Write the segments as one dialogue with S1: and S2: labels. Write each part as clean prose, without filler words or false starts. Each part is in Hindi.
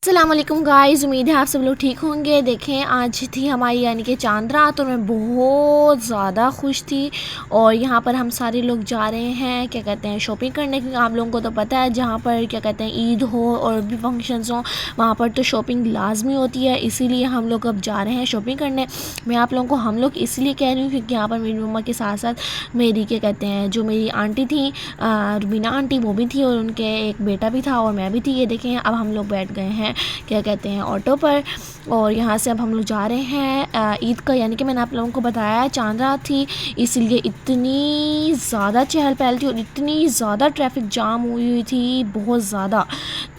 S1: अस्सलाम वालेकुम गाइस, उम्मीद है आप सब लोग ठीक होंगे। देखें, आज थी हमारी यानी कि चांद रात और मैं बहुत ज़्यादा खुश थी। और यहाँ पर हम सारे लोग जा रहे हैं क्या कहते हैं शॉपिंग करने, क्योंकि आप लोगों को तो पता है जहाँ पर क्या कहते हैं ईद हो और भी फंक्शंस हो वहाँ पर तो शॉपिंग लाजमी होती है। इसीलिए हम लोग अब जा रहे हैं शॉपिंग करने। मैं आप लोगों को हम लोग इसलिए कह रही हूँ क्योंकि यहाँ पर मेरी मम्मा के साथ साथ मेरी क्या कहते हैं जो मेरी आंटी थी रुबीना आंटी, वो भी थी और उनके एक बेटा भी था और मैं भी थी। ये देखें, अब हम लोग बैठ गए हैं क्या कहते हैं ऑटो पर और यहाँ से अब हम लोग जा रहे हैं ईद का, यानी कि मैंने आप लोगों को बताया चांद रात थी, इसलिए इतनी ज़्यादा चहल पहल थी और इतनी ज़्यादा ट्रैफिक जाम हुई थी, बहुत ज़्यादा।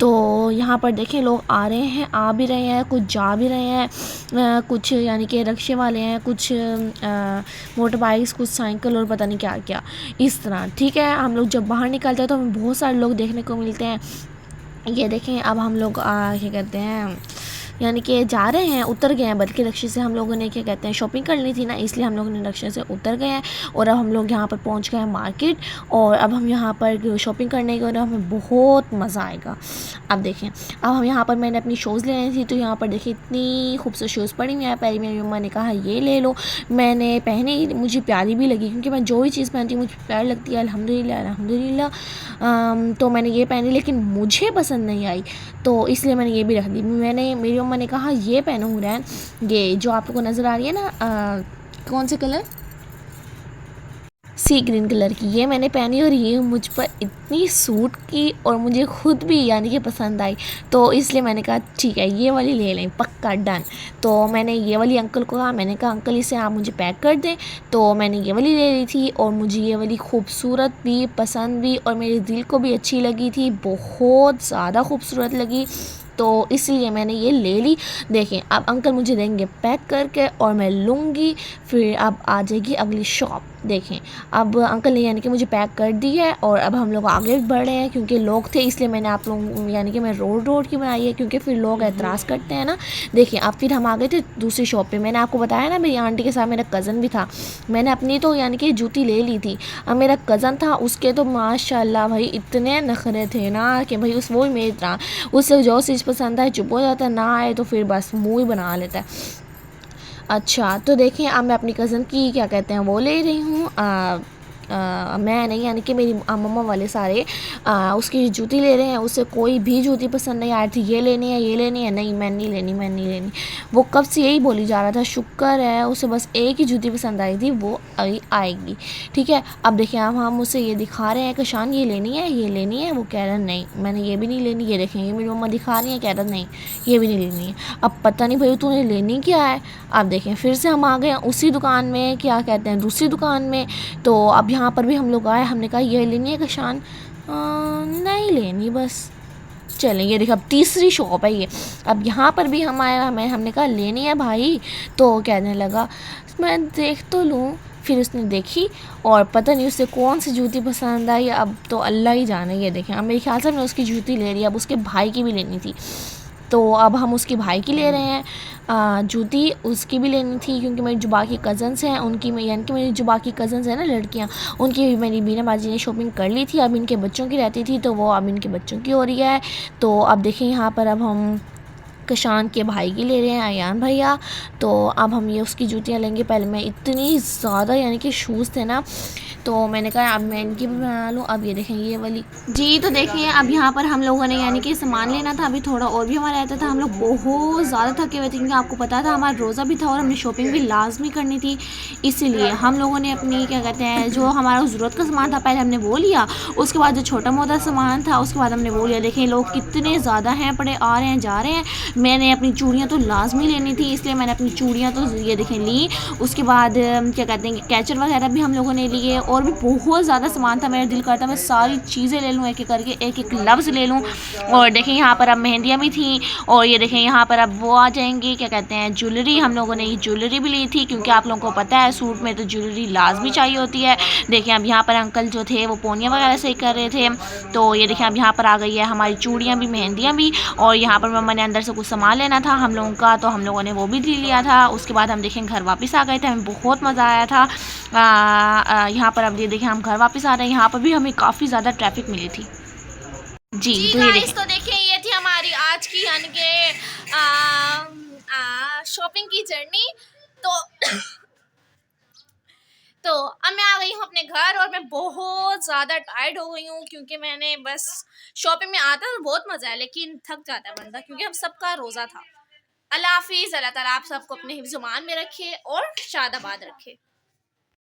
S1: तो यहाँ पर देखें लोग आ रहे हैं, आ भी रहे हैं, कुछ जा भी रहे हैं, कुछ यानी कि रिक्शे वाले हैं, कुछ मोटर बाइक्स, कुछ साइकिल और पता नहीं क्या क्या इस तरह। ठीक है, हम लोग जब बाहर निकलते हैं तो हमें बहुत सारे लोग देखने को मिलते हैं। ये देखें, अब हम लोग क्या कहते हैं यानी कि जा रहे हैं, उतर गए हैं, बल्कि रिक्शे से हम लोगों ने क्या कहते हैं शॉपिंग करनी थी ना, इसलिए हम लोगों ने रिक्शे से उतर गए हैं और अब हम लोग यहाँ पर पहुँच गए हैं मार्केट। और अब हम यहाँ पर शॉपिंग करने के और हमें बहुत मज़ा आएगा। अब देखें, अब हम यहाँ पर मैंने अपनी शूज़ लेनी थी, तो यहाँ पर देखिए इतनी खूबसूरत शूज़ पड़ी हुई हैं। पहले मेरी मम्मा ने कहा ये ले लो, मैंने पहनी, मुझे प्यारी भी लगी क्योंकि मैं जो भी चीज़ पहनती हूँ मुझे प्यारी लगती है, अल्हम्दुलिल्लाह अल्हम्दुलिल्लाह। तो मैंने ये पहनी लेकिन मुझे पसंद नहीं आई, तो इसलिए मैंने ये भी रख दी। मेरी मम्मा ने कहा ये पहनो हुरैन, ये जो आप लोग को नज़र आ रही है ना कौन से कलर, सी ग्रीन कलर की, ये मैंने पहनी और ये मुझ पर इतनी सूट की और मुझे खुद भी यानी कि पसंद आई, तो इसलिए मैंने कहा ठीक है ये वाली ले लें, पक्का डन। तो मैंने ये वाली अंकल को कहा, मैंने कहा अंकल इसे आप मुझे पैक कर दें, तो मैंने ये वाली ले ली थी और मुझे ये वाली खूबसूरत भी, पसंद भी और मेरे दिल को भी अच्छी लगी थी, बहुत ज़्यादा खूबसूरत लगी, तो इसलिए मैंने ये ले ली। देखें, अब अंकल मुझे देंगे पैक करके और मैं लूँगी, फिर अब आ जाएगी अगली शॉप। देखें, अब अंकल ने यानी कि मुझे पैक कर दी है और अब हम लोग आगे बढ़ रहे हैं, क्योंकि लोग थे इसलिए मैंने आप लोग यानी कि मैं रोड की बनाई है, क्योंकि फिर लोग एतराज़ करते हैं ना। देखिए, अब फिर हम आ गए थे दूसरी शॉप पे। मैंने आपको बताया ना मेरी आंटी के साथ मेरा कज़न भी था, मैंने अपनी तो यानी कि जूती ले ली थी। अब मेरा कज़न था, उसके तो माशाल्लाह भाई इतने नखरे थे ना कि भाई वो ही मेरी तरह, उससे जो चीज़ पसंद आए चुप हो जाता है, ना आए तो फिर बस मुँह ही बना लेता है। अच्छा, तो देखिए, अब मैं अपनी कज़न की क्या कहते हैं वो ले रही हूँ, मैं नहीं यानी कि मेरी मम्मा वाले सारे उसकी जूती ले रहे हैं। उसे कोई भी जूती पसंद नहीं आ रही थी, ये लेनी है ये लेनी है, नहीं मैं नहीं लेनी, मैं नहीं लेनी। वो कब से यही बोली जा रहा था, शुक्र है उसे बस एक ही जूती पसंद आई थी, वो अभी आएगी। ठीक है, अब देखिए, अब हम उसे ये दिखा रहे हैं कि शान ये लेनी है ये लेनी है, वो कह रहा है नहीं मैंने ये भी नहीं लेनी। ये देखेंगे मेरी मम्मा दिखा रही है, कह रहा नहीं ये भी नहीं लेनी है। अब पता नहीं भाई तूने लेनी क्या है। अब देखें, फिर से हम आ गए उसी दुकान में, क्या कहते हैं दूसरी दुकान में। तो अब यहाँ पर भी हम लोग आए, हमने कहा ये लेनी है कशान, नहीं लेनी बस चलें। ये देखो, अब तीसरी शॉप है ये, अब यहाँ पर भी हम आए, हमने कहा लेनी है भाई, तो कहने लगा मैं देख तो लूँ। फिर उसने देखी और पता नहीं उसे कौन सी जूती पसंद आई, अब तो अल्लाह ही जाने। ये देखें, अब मेरे ख्याल से हमने उसकी जूती ले रही है, अब उसके भाई की भी लेनी थी, तो अब हम उसके भाई की ले रहे हैं जूती, उसकी भी लेनी थी क्योंकि मेरी जो बाकी कज़न्स हैं उनकी, मैं यानी कि मेरी जो बाकी कज़न्स हैं ना लड़कियां, उनकी भी मेरी बीना बाजी ने शॉपिंग कर ली थी। अब इनके बच्चों की रहती थी, तो वो अब इनके बच्चों की हो रही है। तो अब देखें, यहाँ पर अब हम कशान के भाई की ले रहे हैं, अयान भैया। तो अब हम ये उसकी जूतियाँ लेंगे। पहले मैं इतनी ज़्यादा यानी कि शूज़ थे ना, तो मैंने कहा अब मैं इनकी भी बना लूँ। अब ये देखें ये वाली जी, तो देखिए अब यहाँ पर हम लोगों ने यानी कि सामान लेना था, अभी थोड़ा और भी हमारा रहता था, हम लोग बहुत ज़्यादा थके हुए थे क्योंकि आपको पता था हमारा रोज़ा भी था और हमने शॉपिंग भी लाजमी करनी थी। इसीलिए हम लोगों ने अपनी क्या कहते हैं जो हमारा ज़रूरत का सामान था पहले हमने वो लिया, उसके बाद जो छोटा मोटा सामान था उसके बाद हमने वो लिया। देखें लोग कितने ज़्यादा हैं, पड़े आ रहे हैं जा रहे हैं। मैंने अपनी चूड़ियाँ तो लाजमी लेनी थी, इसलिए मैंने अपनी चूड़ियाँ तो ये देखें ली। उसके बाद क्या कहते हैं कैचर वगैरह भी हम लोगों ने लिए और भी बहुत ज़्यादा सामान था। मेरा दिल करता मैं सारी चीज़ें ले लूँ, एक एक करके एक एक लफ्ज़ ले लूँ। और देखें यहाँ पर अब मेहंदियाँ भी थी और ये देखें यहाँ पर अब वो आ जाएंगी क्या कहते हैं ज्वेलरी। हम लोगों ने ये ज्वेलरी भी ली थी क्योंकि आप लोगों को पता है सूट में तो ज्वेलरी लाजमी चाहिए होती है। देखें अब यहाँ पर अंकल जो थे वो पोनियाँ वगैरह सही कर रहे थे, तो ये देखें अब यहाँ पर आ गई है हमारी चूड़ियाँ भी, मेहंदियाँ भी। और यहाँ पर मम्मा ने अंदर से कुछ सामान लेना था हम लोगों का, तो हम लोगों ने वो भी ले लिया था। उसके बाद हम देखें घर वापस आ गए थे, हमें बहुत मज़ा आया था। यहाँ पर अब ये देखें हम घर वापस आ रहे हैं, यहाँ पर भी हमें काफ़ी ज़्यादा ट्रैफिक मिली थी जी। तो ये देखें,
S2: तो देखिए ये थी हमारी आज की
S1: की यानी कि शॉपिंग की जर्नी। तो तो अब मैं आ गई हूँ अपने घर और मैं बहुत ज़्यादा टायर्ड हो गई हूँ, क्योंकि मैंने बस शॉपिंग में आता तो बहुत मज़ा है लेकिन थक जाता है बंदा, क्योंकि हम सबका रोज़ा था। अल्लाह हाफिज़। अल्लाह ताला आप सबको अपने हिफ्ज़-ओ-मान में रखे और शादाबाद रखे।